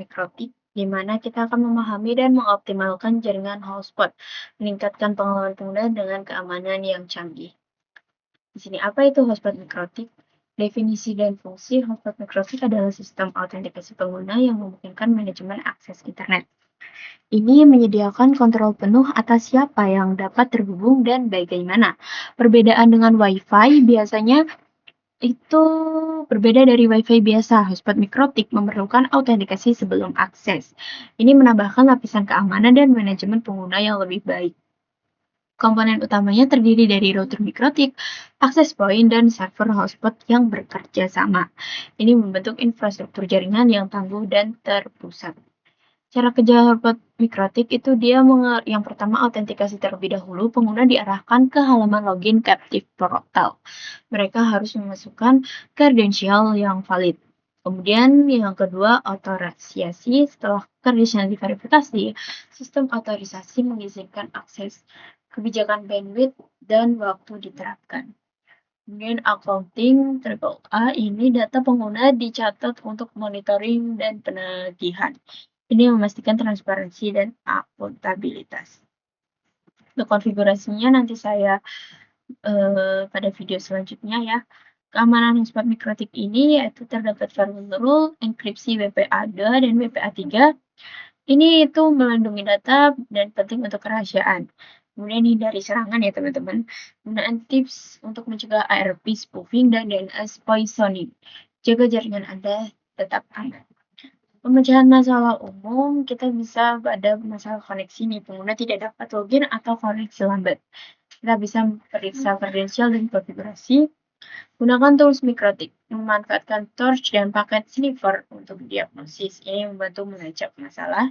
mikrotik, di mana kita akan memahami dan mengoptimalkan jaringan hotspot, meningkatkan pengalaman pengguna dengan keamanan yang canggih. Di sini apa itu hotspot mikrotik? Definisi dan fungsi hotspot mikrotik adalah sistem autentikasi pengguna yang memungkinkan manajemen akses internet. Ini menyediakan kontrol penuh atas siapa yang dapat terhubung dan bagaimana. Perbedaan dengan Wi-Fi biasanya itu berbeda dari Wi-Fi biasa. Hotspot mikrotik memerlukan autentikasi sebelum akses. Ini menambahkan lapisan keamanan dan manajemen pengguna yang lebih baik. Komponen utamanya terdiri dari router mikrotik, access point, dan server hotspot yang bekerja sama. Ini membentuk infrastruktur jaringan yang tangguh dan terpusat. Cara kerja hotspot mikrotik itu dia yang pertama autentikasi terlebih dahulu, pengguna diarahkan ke halaman login Captive Portal. Mereka harus memasukkan kredensial yang valid. Kemudian yang kedua, otorisasi. Setelah kredensial diverifikasi, sistem otorisasi mengizinkan akses, kebijakan bandwidth, dan waktu diterapkan. Kemudian accounting, triple A, ini data pengguna dicatat untuk monitoring dan penagihan. Ini memastikan transparansi dan akuntabilitas. Untuk konfigurasinya nanti saya pada video selanjutnya ya. Keamanan hotspot mikrotik ini yaitu terdapat firewall rule, enkripsi WPA2 dan WPA3. Ini itu melindungi data dan penting untuk kerahasiaan. Kemudian hindari serangan ya teman-teman. Gunakan tips untuk mencegah ARP spoofing dan DNS poisoning. Jaga jaringan Anda tetap aman. Pemecahan masalah umum, kita bisa pada masalah koneksi nih, pengguna tidak dapat login atau koneksi lambat. Kita bisa periksa kredensial dan konfigurasi. Gunakan tools mikrotik, memanfaatkan torch dan paket sniffer untuk diagnosis. Ini membantu melacak masalah.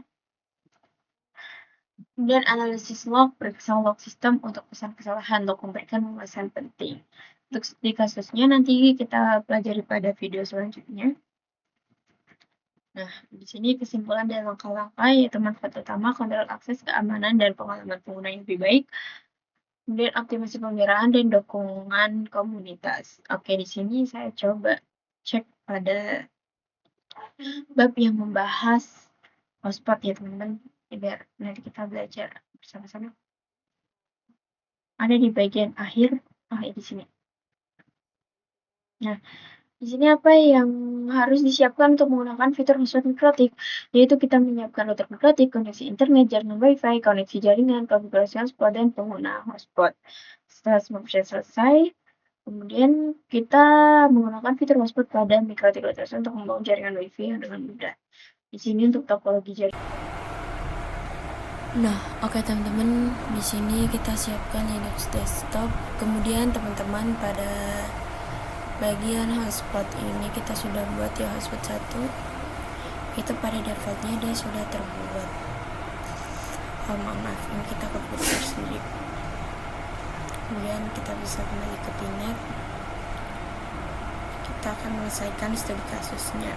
Kemudian analisis log, periksa log sistem untuk pesan kesalahan, log memberikan ulasan penting. Untuk di kasusnya nanti kita pelajari pada video selanjutnya. Nah, di sini kesimpulan dan langkah-langkah yaitu manfaat utama, kontrol akses, keamanan, dan pengalaman pengguna yang lebih baik. Kemudian optimasi pemeliharaan dan dukungan komunitas. Oke, di sini saya coba cek pada bab yang membahas hotspot ya teman-teman, biar nanti kita belajar bersama-sama. Ada di bagian akhir, di sini. Nah, di sini apa yang harus disiapkan untuk menggunakan fitur hotspot mikrotik? Yaitu kita menyiapkan router mikrotik, koneksi internet, jaringan Wi-Fi, koneksi jaringan, konfigurasi hotspot, dan pengguna hotspot. Setelah semua proses selesai, kemudian kita menggunakan fitur hotspot pada mikrotik router untuk membangun jaringan Wi-Fi yang dengan mudah. Di sini untuk topologi jaringan. Nah, oke teman-teman, di sini kita siapkan Linux desktop. Kemudian teman-teman pada bagian hotspot ini kita sudah buat ya hotspot 1. Itu pada defaultnya dia sudah terbuat. Oh maaf, ini kita komputer sendiri. Kemudian kita bisa kembali ke Pinet. Kita akan menyelesaikan studi kasusnya.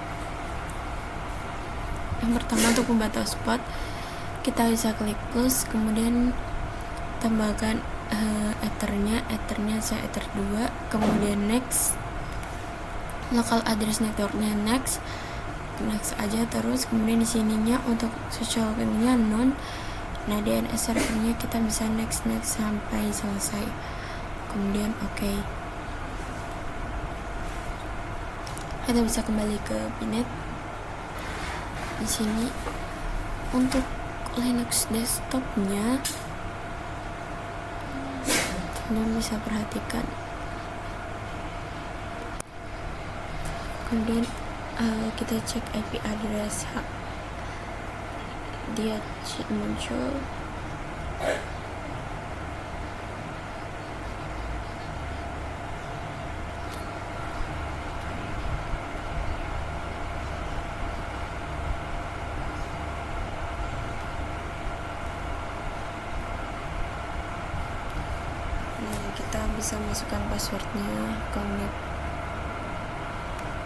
Yang pertama untuk membuat hotspot, kita bisa klik plus, kemudian tambahkan ethernya saya ether 2, kemudian next, local address networknya next aja terus. Kemudian di sininya untuk social login-nya none. Nah, DNS servernya kita bisa next sampai selesai. Kemudian oke. Kita bisa kembali ke Pinet. Di sini untuk Linux desktopnya teman bisa perhatikan. Kemudian kita cek IP address dia muncul. Kita bisa masukkan passwordnya, connect.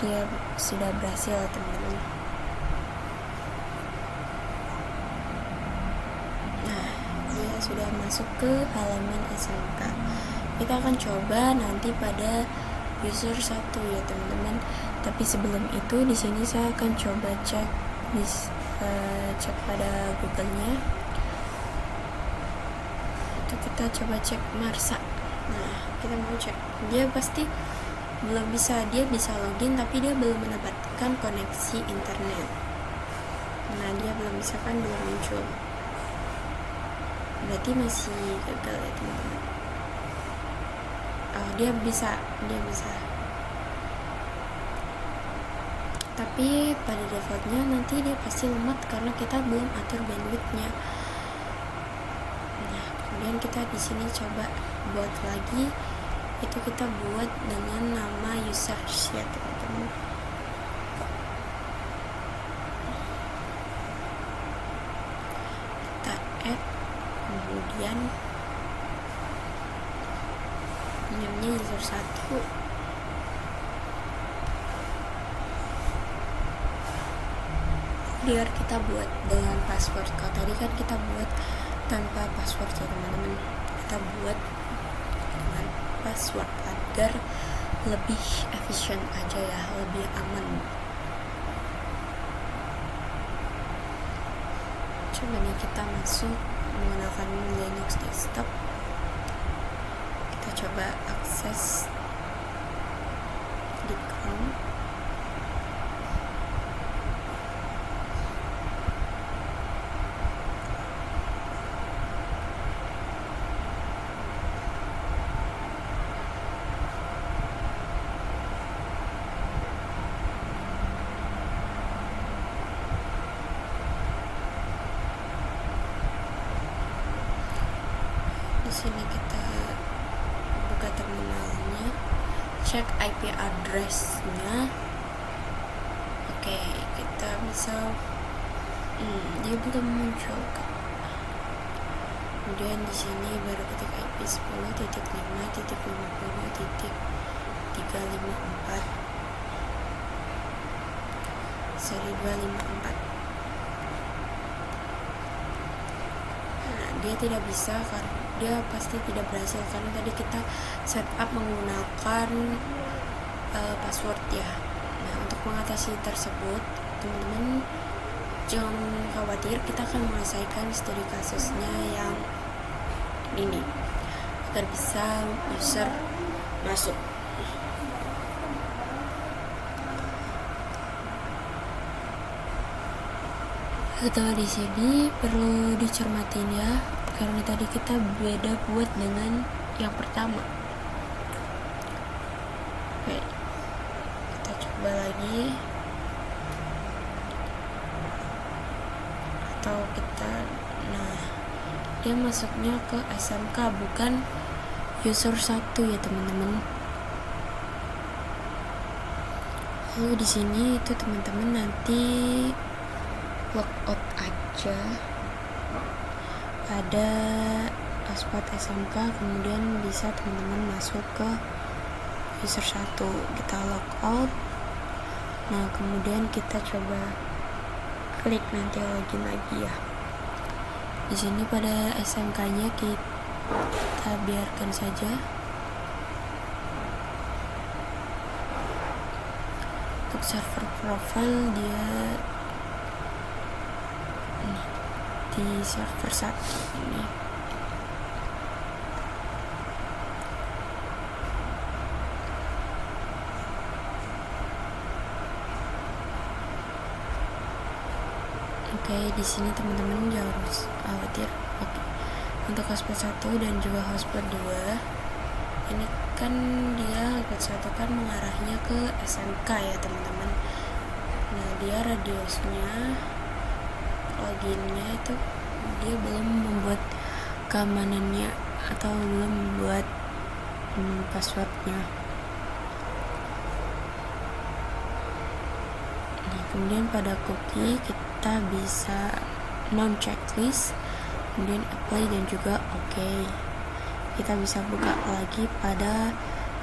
Dia sudah berhasil teman-teman. Nah, dia sudah masuk ke halaman SMK. Kita akan coba nanti pada user 1 ya teman-teman. Tapi sebelum itu di sini saya akan coba cek cek pada Google-nya. Itu kita coba cek Marsa. Nah, kita mau cek, dia pasti belum bisa, dia bisa login tapi dia belum mendapatkan koneksi internet. Nah, dia belum bisa kan, belum muncul, berarti masih gagal ya teman-teman. Oh, dia bisa, tapi pada defaultnya nanti dia pasti lemot karena kita belum atur bandwidthnya. Nah, kemudian kita di sini coba buat lagi, itu kita buat dengan nama users ya teman-teman. Kita add, kemudian namanya user 1, biar kita buat dengan password. Kalau tadi kan kita buat tanpa password ya teman-teman, kita buat dengan password agar lebih efisien aja ya, lebih aman. Coba nih kita masuk menggunakan Linux desktop, kita coba akses di Chrome. Di sini kita buka terminalnya, cek IP address-nya. Oke, kita bisa dia belum muncul kan. Kemudian di sini baru ketik IP 10.5.50.354 seri 254. Nah, dia tidak bisa karena dia pasti tidak berhasil karena tadi kita setup menggunakan password ya. Nah, untuk mengatasi tersebut teman-teman jangan khawatir, kita akan menyelesaikan studi kasusnya yang ini agar bisa user masuk. Atau di sini perlu dicermatin ya, karena tadi kita beda buat dengan yang pertama. Oke, kita coba lagi, atau kita, nah dia masuknya ke SMK bukan user 1 ya teman-teman. Lalu di sini itu teman-teman nanti logout aja, ada password SMK, kemudian bisa teman-teman masuk ke user 1, kita logout. Nah, kemudian kita coba klik nanti login lagi ya. Di sini pada SMK-nya kita biarkan saja. Untuk server profile dia di server 1 ini. Oke, di sini teman-teman jangan khawatir. Oke. Untuk hotspot 1 dan juga hotspot 2, ini kan dia hotspot 1 kan mengarahnya ke SMK ya teman-teman. Nah, dia radiusnya, loginnya itu dia belum membuat keamanannya atau belum membuat passwordnya. Nah, kemudian pada cookie kita bisa non checklist, kemudian apply dan juga OK. Kita bisa buka lagi pada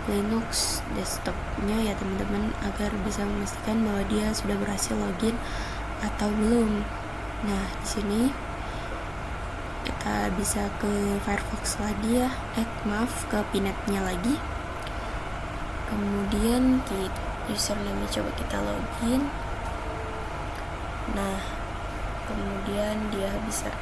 Linux desktopnya ya teman-teman, agar bisa memastikan bahwa dia sudah berhasil login atau belum. Nah, di sini kita bisa ke Firefox lagi ya, ke pinetnya lagi. Kemudian username coba kita login. Nah, kemudian dia bisa